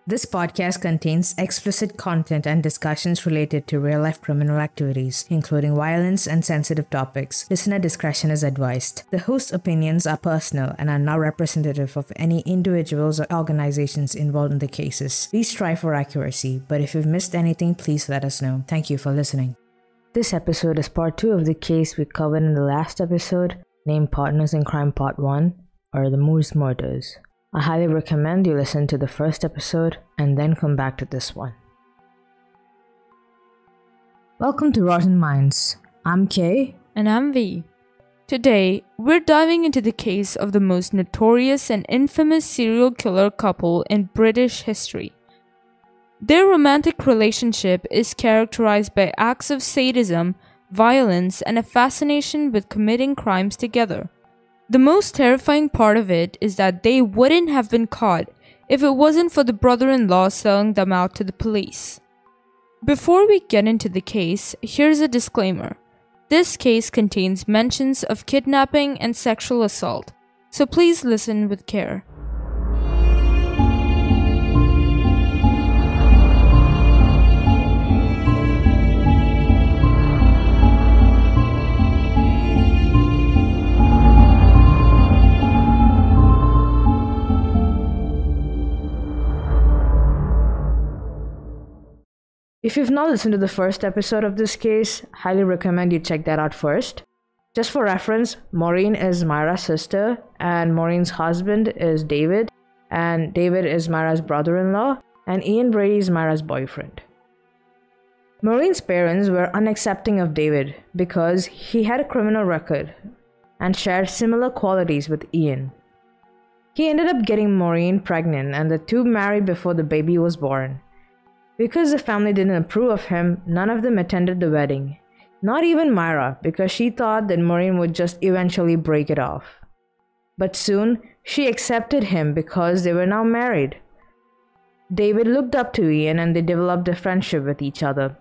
This podcast contains explicit content and discussions related to real-life criminal activities, including violence and sensitive topics. Listener discretion is advised. The host's opinions are personal and are not representative of any individuals or organizations involved in the cases. We strive for accuracy, but if you've missed anything, please let us know. Thank you for listening. This episode is part 2 of the case we covered in the last episode, named Partners in Crime Part 1, or the Moose Murders. I highly recommend you listen to the first episode and then come back to this one. Welcome to Rotten Minds. I'm Kay. And I'm V. Today, we're diving into the case of the most notorious and infamous serial killer couple in British history. Their romantic relationship is characterized by acts of sadism, violence, and a fascination with committing crimes together. The most terrifying part of it is that they wouldn't have been caught if it wasn't for the brother-in-law selling them out to the police. Before we get into the case, here's a disclaimer. This case contains mentions of kidnapping and sexual assault, so please listen with care. If you've not listened to the first episode of this case, highly recommend you check that out first. Just for reference, Maureen is Myra's sister, and Maureen's husband is David, and David is Myra's brother-in-law, and Ian Brady is Myra's boyfriend. Maureen's parents were unaccepting of David because he had a criminal record and shared similar qualities with Ian. He ended up getting Maureen pregnant, and the two married before the baby was born. Because the family didn't approve of him, none of them attended the wedding. Not even Myra, because she thought that Maureen would just eventually break it off. But soon, she accepted him because they were now married. David looked up to Ian and they developed a friendship with each other.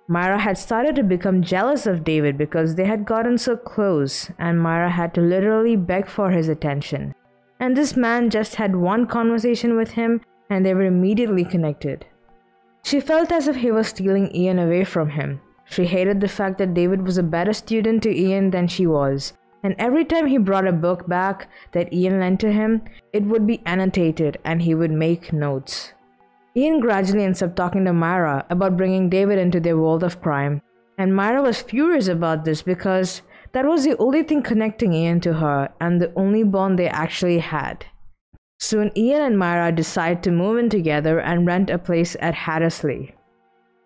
Myra had started to become jealous of David because they had gotten so close, and Myra had to literally beg for his attention. And this man just had one conversation with him and they were immediately connected. She felt as if he was stealing Ian away from him. She hated the fact that David was a better student to Ian than she was, and every time he brought a book back that Ian lent to him, it would be annotated and he would make notes. Ian gradually ends up talking to Myra about bringing David into their world of crime, and Myra was furious about this because that was the only thing connecting Ian to her and the only bond they actually had. Soon, Ian and Myra decide to move in together and rent a place at Hattersley.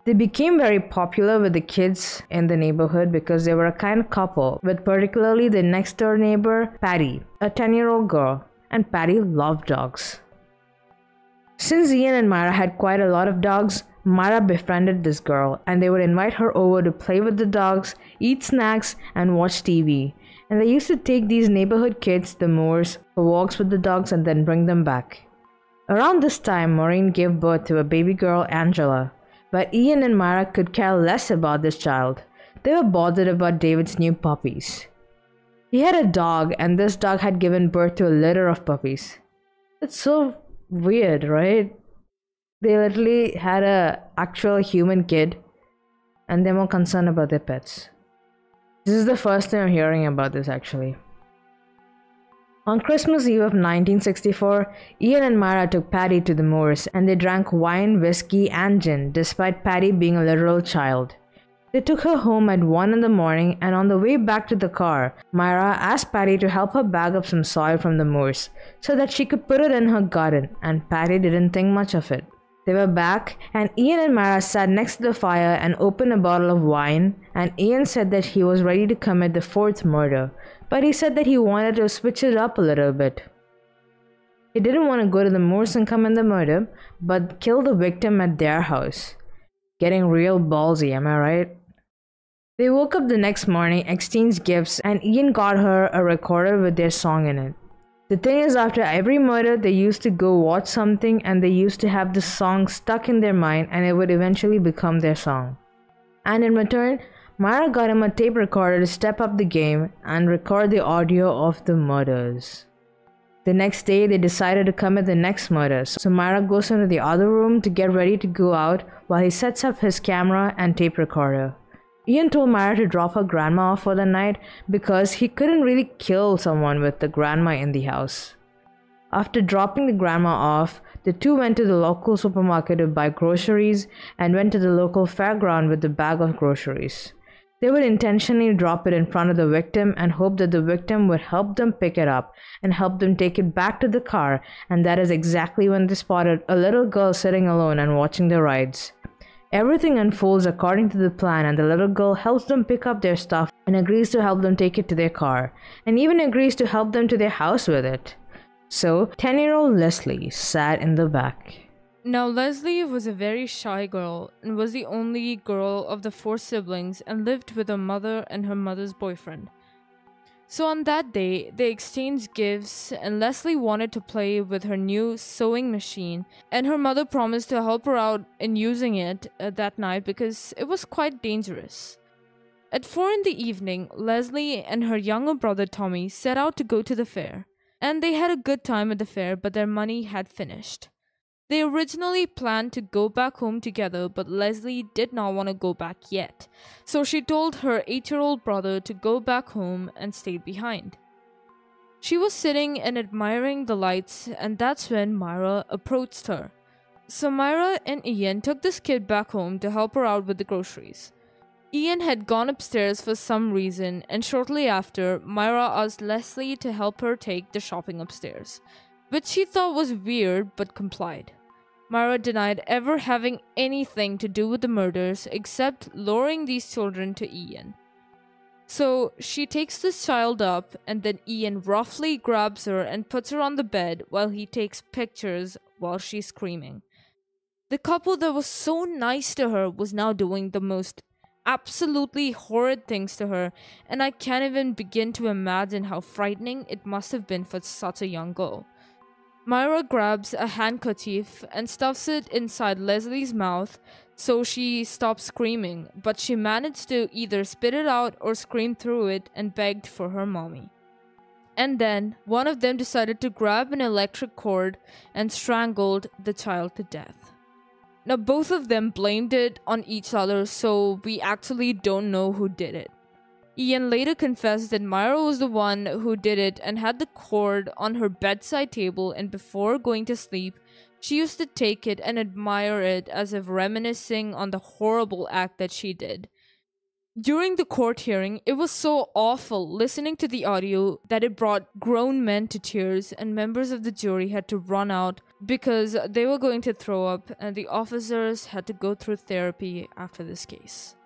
They became very popular with the kids in the neighborhood because they were a kind couple, with particularly the next door neighbor, Patty, a 10-year-old girl, and Patty loved dogs. Since Ian and Myra had quite a lot of dogs, Myra befriended this girl, and they would invite her over to play with the dogs, eat snacks, and watch TV. And they used to take these neighborhood kids, the Moors, for walks with the dogs and then bring them back. Around this time, Maureen gave birth to a baby girl, Angela. But Ian and Myra could care less about this child. They were bothered about David's new puppies. He had a dog, and this dog had given birth to a litter of puppies. It's so weird, right? They literally had an actual human kid, and they're more concerned about their pets. This is the first time I'm hearing about this, actually. On Christmas Eve of 1964, Ian and Myra took Patty to the moors and they drank wine, whiskey, and gin, despite Patty being a literal child. They took her home at 1 in the morning, and on the way back to the car, Myra asked Patty to help her bag up some soil from the moors so that she could put it in her garden, and Patty didn't think much of it. They were back, and Ian and Myra sat next to the fire and opened a bottle of wine, and Ian said that he was ready to commit the 4th murder, but he said that he wanted to switch it up a little bit. He didn't want to go to the moors and commit the murder, but kill the victim at their house. Getting real ballsy, am I right? They woke up the next morning, exchanged gifts, and Ian got her a recorder with their song in it. The thing is, after every murder, they used to go watch something and they used to have the song stuck in their mind and it would eventually become their song. And in return, Myra got him a tape recorder to step up the game and record the audio of the murders. The next day, they decided to commit the next murder. So Myra goes into the other room to get ready to go out while he sets up his camera and tape recorder. Ian told Myra to drop her grandma off for the night because he couldn't really kill someone with the grandma in the house. After dropping the grandma off, the two went to the local supermarket to buy groceries and went to the local fairground with the bag of groceries. They would intentionally drop it in front of the victim and hope that the victim would help them pick it up and help them take it back to the car, and that is exactly when they spotted a little girl sitting alone and watching the rides. Everything unfolds according to the plan, and the little girl helps them pick up their stuff and agrees to help them take it to their car, and even agrees to help them to their house with it. So, 10-year-old Leslie sat in the back. Now, Leslie was a very shy girl and was the only girl of the 4 siblings and lived with her mother and her mother's boyfriend. So on that day, they exchanged gifts and Leslie wanted to play with her new sewing machine, and her mother promised to help her out in using it that night because it was quite dangerous. At 4 in the evening, Leslie and her younger brother Tommy set out to go to the fair, and they had a good time at the fair, but their money had finished. They originally planned to go back home together, but Leslie did not want to go back yet, so she told her 8-year-old brother to go back home and stayed behind. She was sitting and admiring the lights, and that's when Myra approached her. So Myra and Ian took this kid back home to help her out with the groceries. Ian had gone upstairs for some reason, and shortly after, Myra asked Leslie to help her take the shopping upstairs, which she thought was weird but complied. Myra denied ever having anything to do with the murders except luring these children to Ian. So she takes this child up, and then Ian roughly grabs her and puts her on the bed while he takes pictures while she's screaming. The couple that was so nice to her was now doing the most absolutely horrid things to her, and I can't even begin to imagine how frightening it must have been for such a young girl. Myra grabs a handkerchief and stuffs it inside Leslie's mouth so she stops screaming, but she managed to either spit it out or scream through it and begged for her mommy. And then one of them decided to grab an electric cord and strangled the child to death. Now both of them blamed it on each other, so we actually don't know who did it. Ian later confessed that Myra was the one who did it and had the cord on her bedside table, and before going to sleep, she used to take it and admire it as if reminiscing on the horrible act that she did. During the court hearing, it was so awful listening to the audio that it brought grown men to tears, and members of the jury had to run out because they were going to throw up, and the officers had to go through therapy after this case.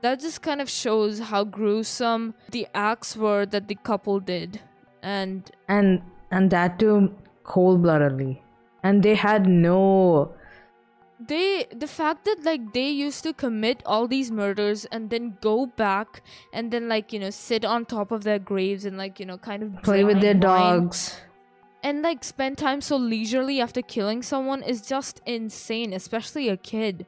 That just kind of shows how gruesome the acts were that the couple did. And that too cold-bloodedly. And they had no... The fact that they used to commit all these murders and then go back and then sit on top of their graves and kind of play with their dogs. And spend time so leisurely after killing someone is just insane, especially a kid.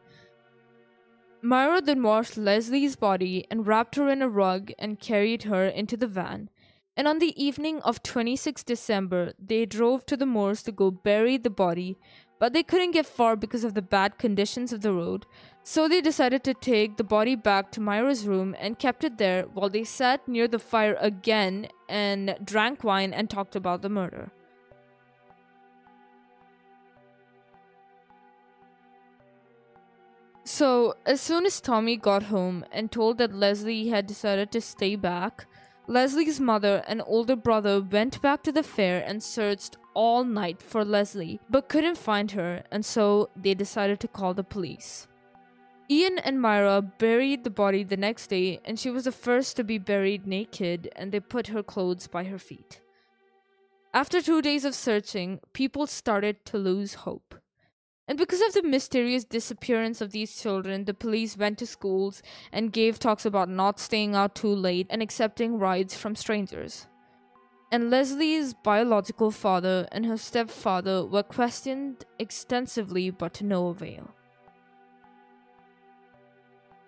Myra then washed Leslie's body and wrapped her in a rug and carried her into the van. And on the evening of 26 December, they drove to the moors to go bury the body, but they couldn't get far because of the bad conditions of the road, so they decided to take the body back to Myra's room and kept it there while they sat near the fire again and drank wine and talked about the murder. So, as soon as Tommy got home and told that Leslie had decided to stay back, Leslie's mother and older brother went back to the fair and searched all night for Leslie, but couldn't find her, and so they decided to call the police. Ian and Myra buried the body the next day, and she was the first to be buried naked, and they put her clothes by her feet. After 2 days of searching, people started to lose hope. And because of the mysterious disappearance of these children, the police went to schools and gave talks about not staying out too late and accepting rides from strangers. And Leslie's biological father and her stepfather were questioned extensively, but to no avail.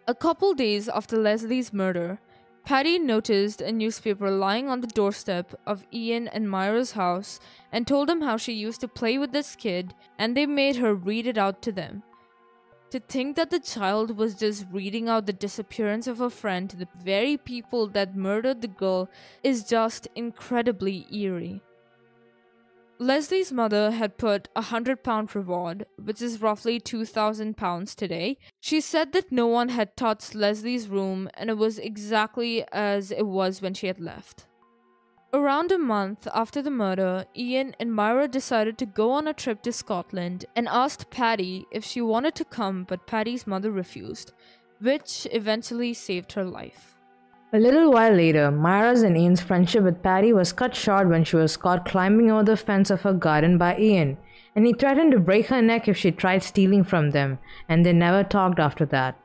A couple days after Leslie's murder, Patty noticed a newspaper lying on the doorstep of Ian and Myra's house and told them how she used to play with this kid, and they made her read it out to them. To think that the child was just reading out the disappearance of a friend to the very people that murdered the girl is just incredibly eerie. Leslie's mother had put a £100 reward, which is roughly £2,000 today. She said that no one had touched Leslie's room and it was exactly as it was when she had left. Around a month after the murder, Ian and Myra decided to go on a trip to Scotland and asked Patty if she wanted to come, but Patty's mother refused, which eventually saved her life. A little while later, Myra's and Ian's friendship with Patty was cut short when she was caught climbing over the fence of her garden by Ian, and he threatened to break her neck if she tried stealing from them, and they never talked after that.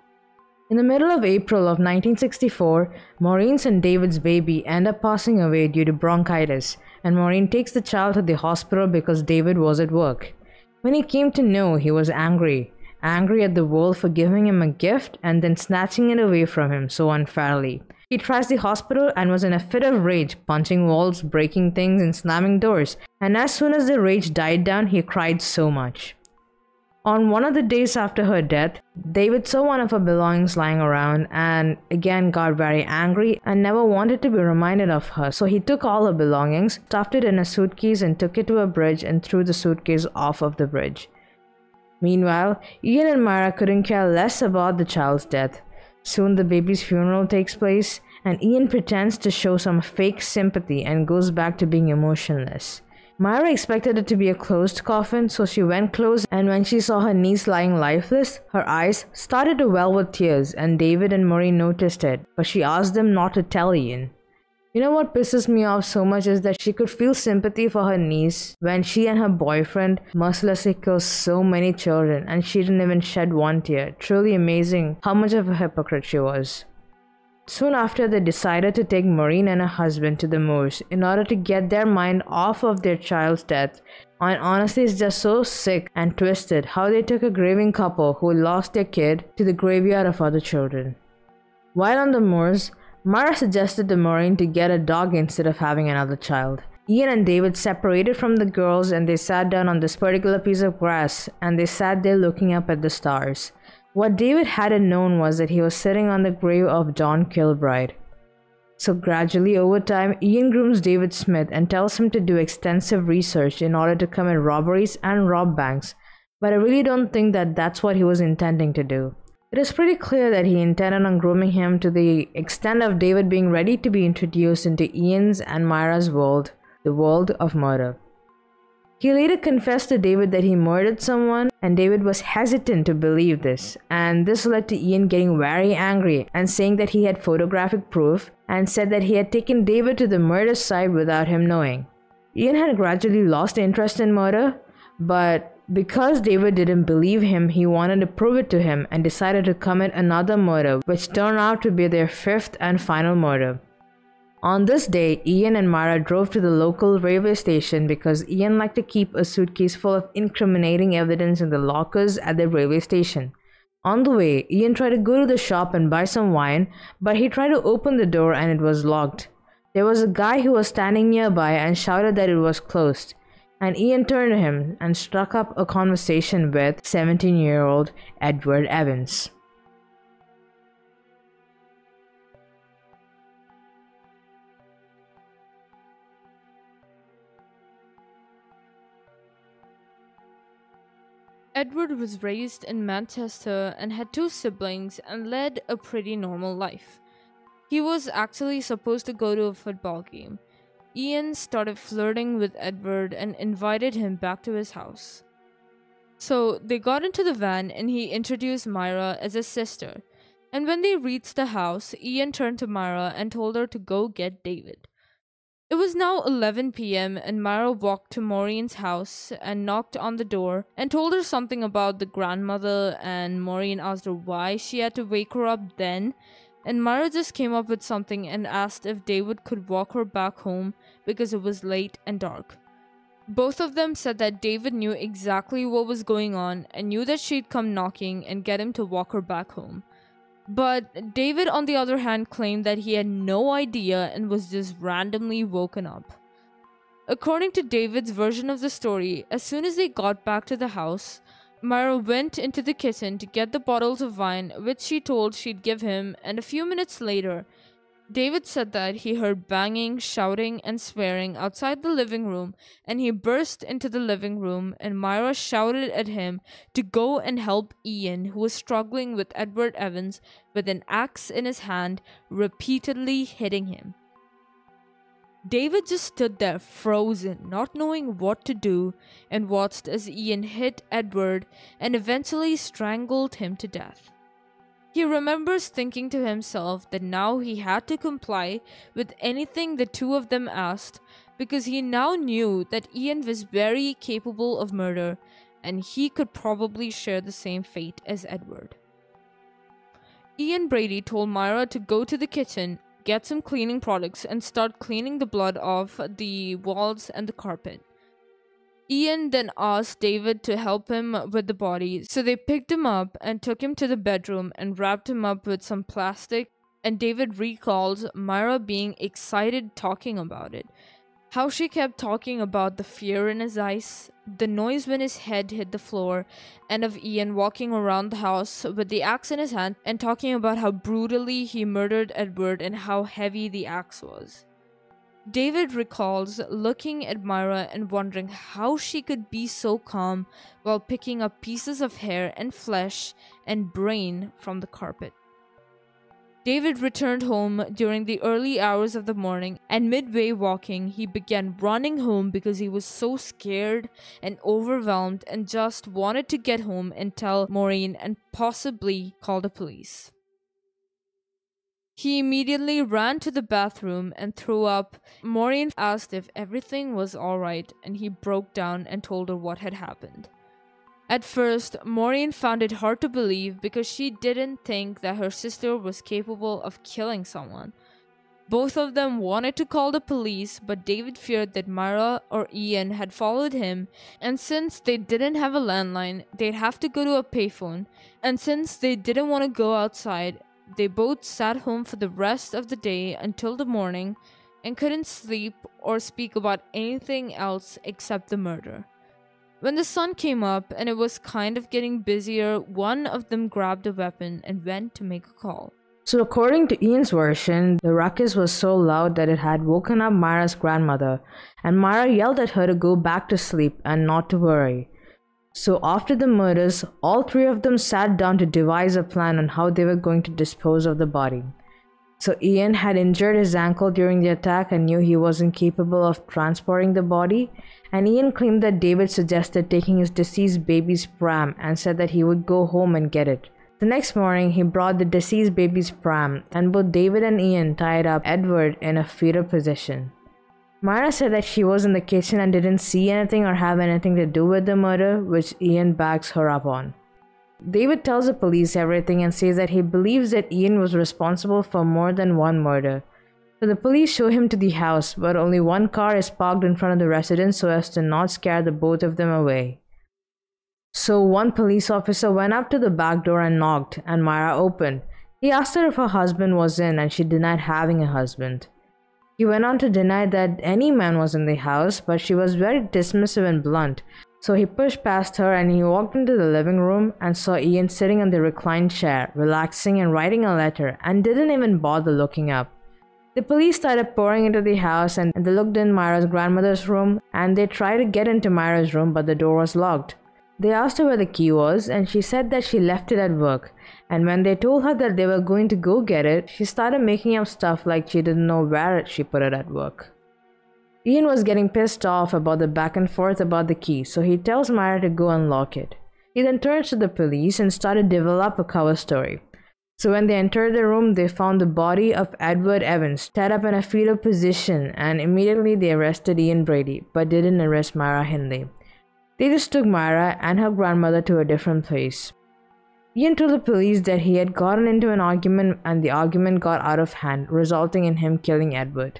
In the middle of April of 1964, Maureen's and David's baby end up passing away due to bronchitis, and Maureen takes the child to the hospital because David was at work. When he came to know, he was angry at the world for giving him a gift and then snatching it away from him so unfairly. He trashed the hospital and was in a fit of rage, punching walls, breaking things, and slamming doors. And as soon as the rage died down, he cried so much. On one of the days after her death, David saw one of her belongings lying around and again got very angry and never wanted to be reminded of her. So he took all her belongings, stuffed it in a suitcase, and took it to a bridge and threw the suitcase off of the bridge. Meanwhile, Ian and Myra couldn't care less about the child's death. Soon the baby's funeral takes place, and Ian pretends to show some fake sympathy and goes back to being emotionless. Myra expected it to be a closed coffin, so she went close, and when she saw her niece lying lifeless, her eyes started to well with tears, and David and Maureen noticed it, but she asked them not to tell Ian. You know what pisses me off so much is that she could feel sympathy for her niece when she and her boyfriend mercilessly killed so many children and she didn't even shed one tear. Truly amazing how much of a hypocrite she was. Soon after, they decided to take Maureen and her husband to the moors in order to get their mind off of their child's death. And honestly, it's just so sick and twisted how they took a grieving couple who lost their kid to the graveyard of other children. While on the moors, Myra suggested to Maureen to get a dog instead of having another child. Ian and David separated from the girls and they sat down on this particular piece of grass and they sat there looking up at the stars. What David hadn't known was that he was sitting on the grave of John Kilbride. So gradually over time, Ian grooms David Smith and tells him to do extensive research in order to commit robberies and rob banks, but I really don't think that that's what he was intending to do. It is pretty clear that he intended on grooming him to the extent of David being ready to be introduced into Ian's and Myra's world, the world of murder. He later confessed to David that he murdered someone, and David was hesitant to believe this, and this led to Ian getting very angry and saying that he had photographic proof and said that he had taken David to the murder site without him knowing. Ian had gradually lost interest in murder, but because David didn't believe him, he wanted to prove it to him and decided to commit another murder, which turned out to be their fifth and final murder. On this day, Ian and Myra drove to the local railway station because Ian liked to keep a suitcase full of incriminating evidence in the lockers at the railway station. On the way, Ian tried to go to the shop and buy some wine, but he tried to open the door and it was locked. There was a guy who was standing nearby and shouted that it was closed. And Ian turned to him and struck up a conversation with 17-year-old Edward Evans. Edward was raised in Manchester and had 2 siblings and led a pretty normal life. He was actually supposed to go to a football game. Ian started flirting with Edward and invited him back to his house. So they got into the van and he introduced Myra as his sister. And when they reached the house, Ian turned to Myra and told her to go get David. It was now 11 p.m. and Myra walked to Maureen's house and knocked on the door and told her something about the grandmother, and Maureen asked her why she had to wake her up then. And Myra just came up with something and asked if David could walk her back home because it was late and dark. Both of them said that David knew exactly what was going on and knew that she'd come knocking and get him to walk her back home. But David, on the other hand, claimed that he had no idea and was just randomly woken up. According to David's version of the story, as soon as they got back to the house, Myra went into the kitchen to get the bottles of wine which she told she'd give him, and a few minutes later, David said that he heard banging, shouting, and swearing outside the living room, and he burst into the living room, and Myra shouted at him to go and help Ian, who was struggling with Edward Evans with an axe in his hand, repeatedly hitting him. David just stood there frozen, not knowing what to do, and watched as Ian hit Edward and eventually strangled him to death. He remembers thinking to himself that now he had to comply with anything the two of them asked, because he now knew that Ian was very capable of murder and he could probably share the same fate as Edward. Ian Brady told Myra to go to the kitchen, get some cleaning products, and start cleaning the blood off the walls and the carpet. Ian then asked David to help him with the body, so they picked him up and took him to the bedroom and wrapped him up with some plastic, and David recalls Myra being excited talking about it. How she kept talking about the fear in his eyes, the noise when his head hit the floor, and of Ian walking around the house with the axe in his hand and talking about how brutally he murdered Edward and how heavy the axe was. David recalls looking at Myra and wondering how she could be so calm while picking up pieces of hair and flesh and brain from the carpet. David returned home during the early hours of the morning, and midway walking, he began running home because he was so scared and overwhelmed and just wanted to get home and tell Maureen and possibly call the police. He immediately ran to the bathroom and threw up. Maureen asked if everything was alright, and he broke down and told her what had happened. At first, Maureen found it hard to believe because she didn't think that her sister was capable of killing someone. Both of them wanted to call the police, but David feared that Myra or Ian had followed him, and since they didn't have a landline, they'd have to go to a payphone, and since they didn't want to go outside, they both sat home for the rest of the day until the morning and couldn't sleep or speak about anything else except the murder. When the sun came up and it was kind of getting busier, one of them grabbed a weapon and went to make a call. So according to Ian's version, the ruckus was so loud that it had woken up Myra's grandmother, and Myra yelled at her to go back to sleep and not to worry. So after the murders, all three of them sat down to devise a plan on how they were going to dispose of the body. So Ian had injured his ankle during the attack and knew he wasn't capable of transporting the body, and Ian claimed that David suggested taking his deceased baby's pram and said that he would go home and get it. The next morning, he brought the deceased baby's pram, and both David and Ian tied up Edward in a fetal position. Myra said that she was in the kitchen and didn't see anything or have anything to do with the murder, which Ian backs her up on. David tells the police everything and says that he believes that Ian was responsible for more than one murder. So the police show him to the house, but only one car is parked in front of the residence so as to not scare the both of them away. So one police officer went up to the back door and knocked, and Myra opened. He asked her if her husband was in, and she denied having a husband. He went on to deny that any man was in the house, but she was very dismissive and blunt. So he pushed past her and he walked into the living room and saw Ian sitting on the reclined chair, relaxing and writing a letter, and didn't even bother looking up. The police started pouring into the house and they looked in Myra's grandmother's room, and they tried to get into Myra's room, but the door was locked. They asked her where the key was, and she said that she left it at work, and when they told her that they were going to go get it, she started making up stuff like she didn't know where she put it at work. Ian was getting pissed off about the back and forth about the key, so he tells Myra to go unlock it. He then turns to the police and started to develop a cover story. So when they entered the room, they found the body of Edward Evans tied up in a fetal position, and immediately they arrested Ian Brady, but didn't arrest Myra Hindley. They just took Myra and her grandmother to a different place. Ian told the police that he had gotten into an argument and the argument got out of hand, resulting in him killing Edward.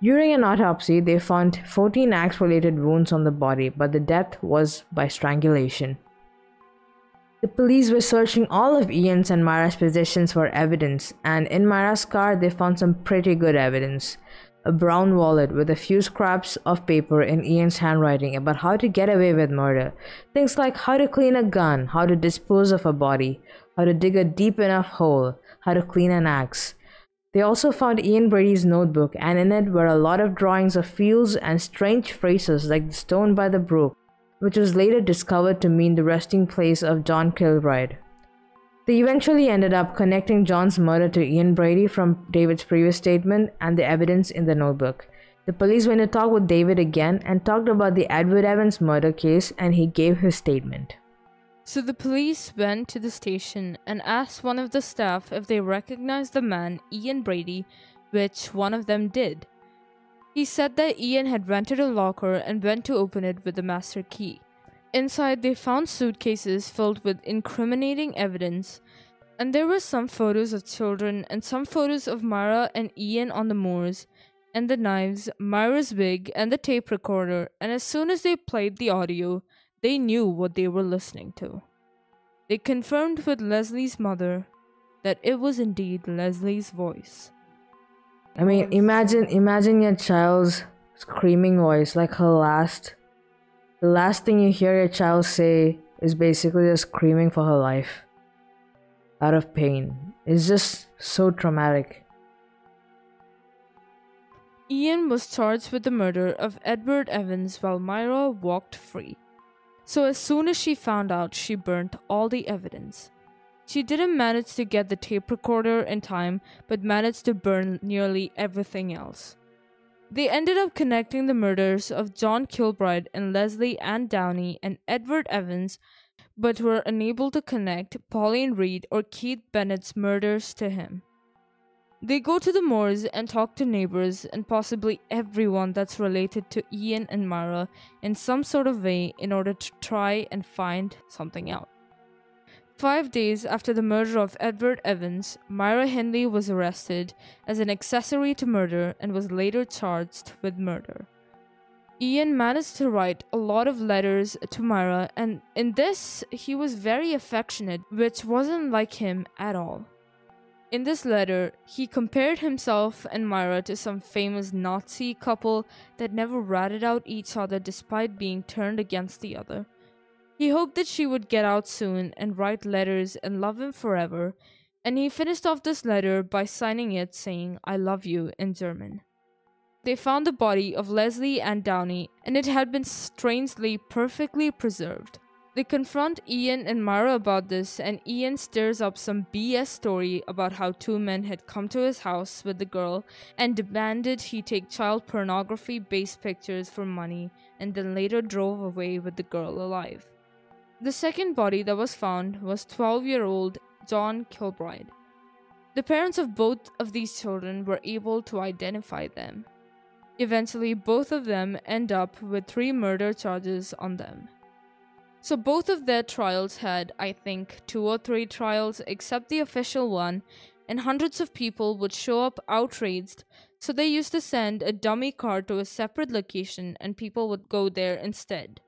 During an autopsy, they found 14 axe-related wounds on the body, but the death was by strangulation. The police were searching all of Ian's and Myra's possessions for evidence, and in Myra's car they found some pretty good evidence. A brown wallet with a few scraps of paper in Ian's handwriting about how to get away with murder. Things like how to clean a gun, how to dispose of a body, how to dig a deep enough hole, how to clean an axe. They also found Ian Brady's notebook, and in it were a lot of drawings of fields and strange phrases like the stone by the brook, which was later discovered to mean the resting place of John Kilbride. They eventually ended up connecting John's murder to Ian Brady from David's previous statement and the evidence in the notebook. The police went to talk with David again and talked about the Edward Evans murder case, and he gave his statement. So the police went to the station and asked one of the staff if they recognized the man, Ian Brady, which one of them did. He said that Ian had rented a locker and went to open it with the master key. Inside, they found suitcases filled with incriminating evidence, and there were some photos of children and some photos of Myra and Ian on the moors, and the knives, Myra's wig, and the tape recorder, and as soon as they played the audio, they knew what they were listening to. They confirmed with Leslie's mother that it was indeed Leslie's voice. I mean, imagine your child's screaming voice, like the last thing you hear your child say is basically just screaming for her life out of pain. It's just so traumatic. Ian was charged with the murder of Edward Evans while Myra walked free. So as soon as she found out, she burnt all the evidence. She didn't manage to get the tape recorder in time, but managed to burn nearly everything else. They ended up connecting the murders of John Kilbride and Leslie Ann Downey and Edward Evans, but were unable to connect Pauline Reed or Keith Bennett's murders to him. They go to the moors and talk to neighbors and possibly everyone that's related to Ian and Myra in some sort of way in order to try and find something out. 5 days after the murder of Edward Evans, Myra Hindley was arrested as an accessory to murder and was later charged with murder. Ian managed to write a lot of letters to Myra, and in this, he was very affectionate, which wasn't like him at all. In this letter, he compared himself and Myra to some famous Nazi couple that never ratted out each other despite being turned against the other. He hoped that she would get out soon and write letters and love him forever, and he finished off this letter by signing it saying, "I love you" in German. They found the body of Leslie Ann Downey, and it had been strangely perfectly preserved. They confront Ian and Myra about this, and Ian stirs up some BS story about how two men had come to his house with the girl and demanded he take child pornography-based pictures for money, and then later drove away with the girl alive. The second body that was found was 12-year-old John Kilbride. The parents of both of these children were able to identify them. Eventually, both of them end up with 3 murder charges on them. So both of their trials had, I think, 2 or 3 trials except the official one, and hundreds of people would show up outraged, so they used to send a dummy car to a separate location and people would go there instead.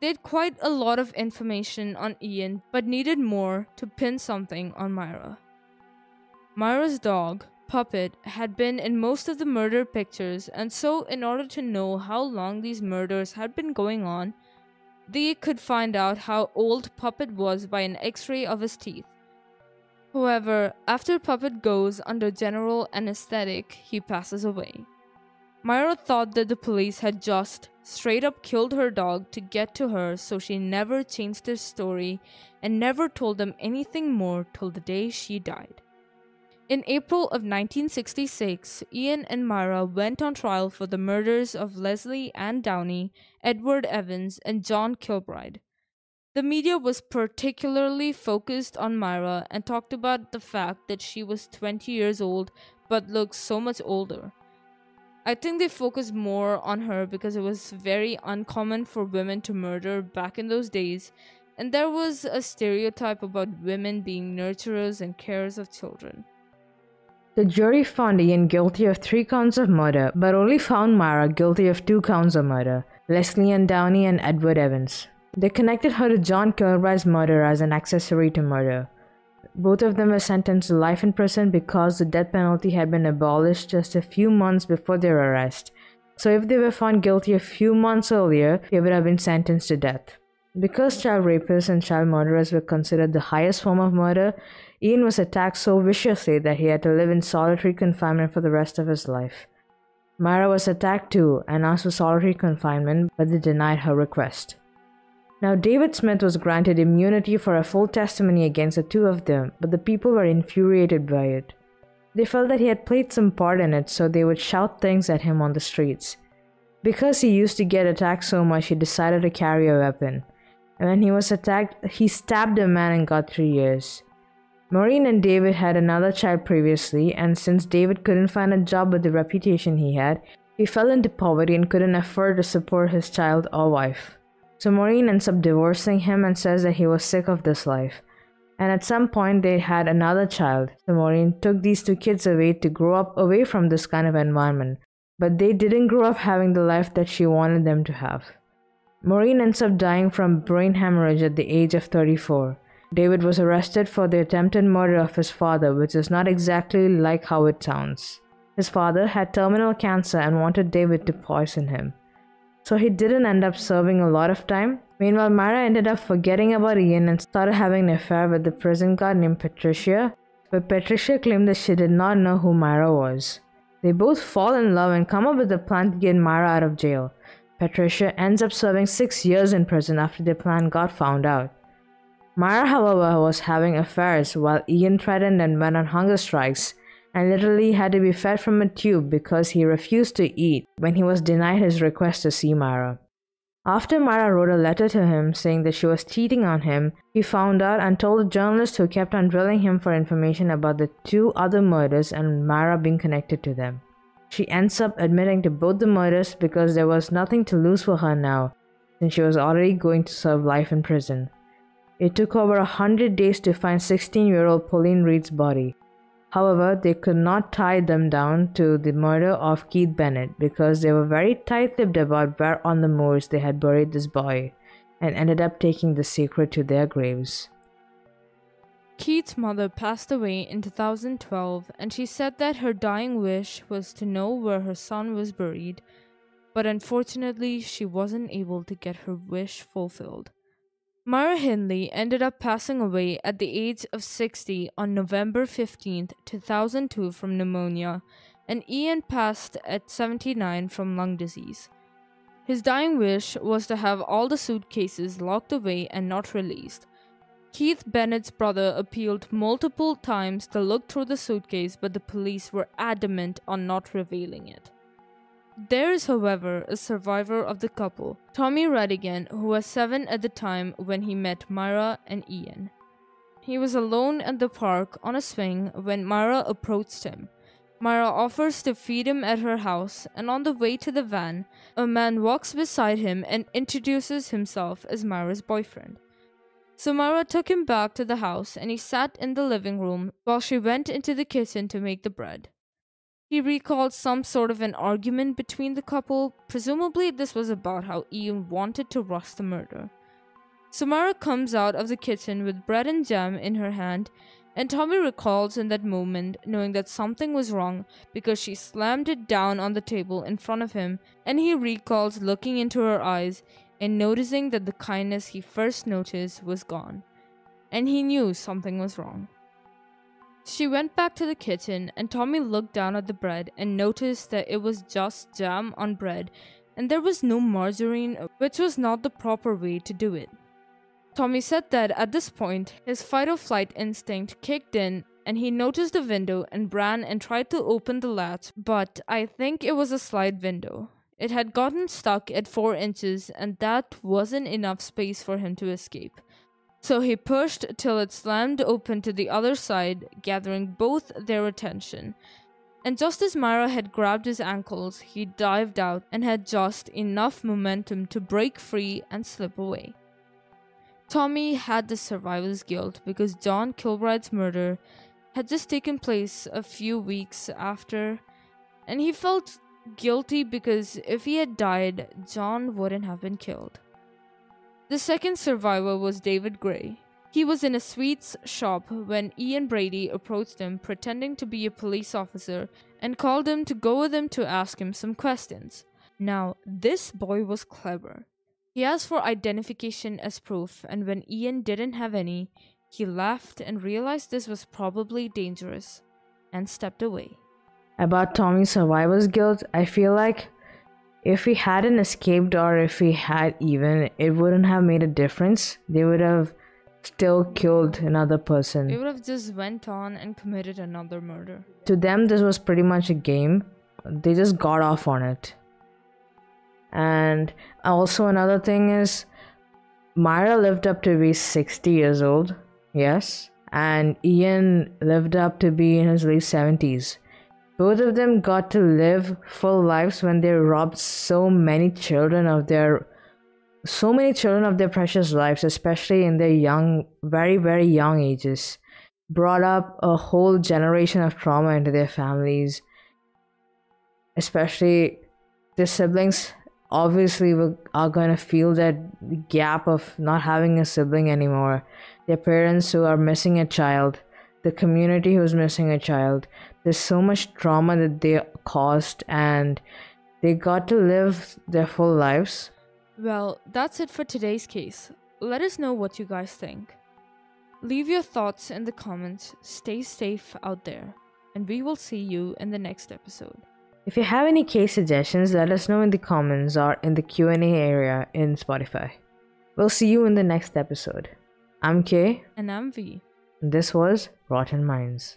They had quite a lot of information on Ian, but needed more to pin something on Myra. Myra's dog, Puppet, had been in most of the murder pictures, and so in order to know how long these murders had been going on, they could find out how old Puppet was by an x-ray of his teeth. However, after Puppet goes under general anesthetic, he passes away. Myra thought that the police had just straight up killed her dog to get to her, so she never changed her story and never told them anything more till the day she died. In April of 1966, Ian and Myra went on trial for the murders of Leslie Ann Downey, Edward Evans, and John Kilbride. The media was particularly focused on Myra and talked about the fact that she was 20 years old but looked so much older. I think they focused more on her because it was very uncommon for women to murder back in those days, and there was a stereotype about women being nurturers and carers of children. The jury found Ian guilty of 3 counts of murder, but only found Myra guilty of 2 counts of murder, Leslie Ann Downey and Edward Evans. They connected her to John Kilbride's murder as an accessory to murder. Both of them were sentenced to life in prison because the death penalty had been abolished just a few months before their arrest. So if they were found guilty a few months earlier, they would have been sentenced to death. Because child rapists and child murderers were considered the highest form of murder, Ian was attacked so viciously that he had to live in solitary confinement for the rest of his life. Myra was attacked too and asked for solitary confinement, but they denied her request. Now, David Smith was granted immunity for a full testimony against the two of them, but the people were infuriated by it. They felt that he had played some part in it, so they would shout things at him on the streets. Because he used to get attacked so much, he decided to carry a weapon. And when he was attacked, he stabbed a man and got 3 years. Maureen and David had another child previously, and since David couldn't find a job with the reputation he had, he fell into poverty and couldn't afford to support his child or wife. So Maureen ends up divorcing him and says that he was sick of this life. And at some point they had another child, so Maureen took these two kids away to grow up away from this kind of environment. But they didn't grow up having the life that she wanted them to have. Maureen ends up dying from brain hemorrhage at the age of 34. David was arrested for the attempted murder of his father, which is not exactly like how it sounds. His father had terminal cancer and wanted David to poison him. So he didn't end up serving a lot of time. Meanwhile, Myra ended up forgetting about Ian and started having an affair with the prison guard named Patricia, but Patricia claimed that she did not know who Myra was. They both fall in love and come up with a plan to get Myra out of jail. Patricia ends up serving 6 years in prison after their plan got found out. Myra, however, was having affairs while Ian threatened and went on hunger strikes and literally had to be fed from a tube because he refused to eat when he was denied his request to see Myra. After Myra wrote a letter to him saying that she was cheating on him, he found out and told the journalist who kept on drilling him for information about the 2 other murders and Myra being connected to them. She ends up admitting to both the murders because there was nothing to lose for her now, since she was already going to serve life in prison. It took over 100 days to find 16-year-old Pauline Reed's body. However, they could not tie them down to the murder of Keith Bennett because they were very tight-lipped about where on the moors they had buried this boy, and ended up taking the secret to their graves. Keith's mother passed away in 2012, and she said that her dying wish was to know where her son was buried, but unfortunately she wasn't able to get her wish fulfilled. Myra Hindley ended up passing away at the age of 60 on November 15, 2002 from pneumonia, and Ian passed at 79 from lung disease. His dying wish was to have all the suitcases locked away and not released. Keith Bennett's brother appealed multiple times to look through the suitcase, but the police were adamant on not revealing it. There is, however, a survivor of the couple, Tommy Radigan, who was 7 at the time when he met Myra and Ian. He was alone at the park on a swing when Myra approached him. Myra offers to feed him at her house, and on the way to the van, a man walks beside him and introduces himself as Myra's boyfriend. So Myra took him back to the house and he sat in the living room while she went into the kitchen to make the bread. He recalled some sort of an argument between the couple. Presumably this was about how Ian wanted to rush the murder. So Myra comes out of the kitchen with bread and jam in her hand, and Tommy recalls in that moment knowing that something was wrong because she slammed it down on the table in front of him, and he recalls looking into her eyes and noticing that the kindness he first noticed was gone, and he knew something was wrong. She went back to the kitchen, and Tommy looked down at the bread and noticed that it was just jam on bread and there was no margarine, which was not the proper way to do it. Tommy said that at this point, his fight-or-flight instinct kicked in and he noticed the window and ran and tried to open the latch, but I think it was a slide window. It had gotten stuck at 4 inches and that wasn't enough space for him to escape. So he pushed till it slammed open to the other side, gathering both their attention. And just as Myra had grabbed his ankles, he dived out and had just enough momentum to break free and slip away. Tommy had the survivor's guilt because John Kilbride's murder had just taken place a few weeks after, and he felt guilty because if he had died, John wouldn't have been killed. The second survivor was David Gray. He was in a sweets shop when Ian Brady approached him pretending to be a police officer and called him to go with him to ask him some questions. Now, this boy was clever. He asked for identification as proof, and when Ian didn't have any, he laughed and realized this was probably dangerous and stepped away. About Tommy's survivor's guilt, I feel like if he hadn't escaped or if he had even, it wouldn't have made a difference. They would have still killed another person. They would have just went on and committed another murder. To them, this was pretty much a game. They just got off on it. And also another thing is, Myra lived up to be 60 years old, yes, and Ian lived up to be in his late 70s. Both of them got to live full lives when they robbed so many children of their precious lives, especially in their young, very, very young ages. Brought up a whole generation of trauma into their families. Especially their siblings obviously are going to feel that gap of not having a sibling anymore. Their parents who are missing a child. The community who's missing a child. There's so much trauma that they caused, and they got to live their full lives. Well, that's it for today's case. Let us know what you guys think. Leave your thoughts in the comments, stay safe out there, and we will see you in the next episode. If you have any case suggestions, let us know in the comments or in the Q&A area in Spotify. We'll see you in the next episode. I'm Kay. And I'm V. This was Rotten Minds.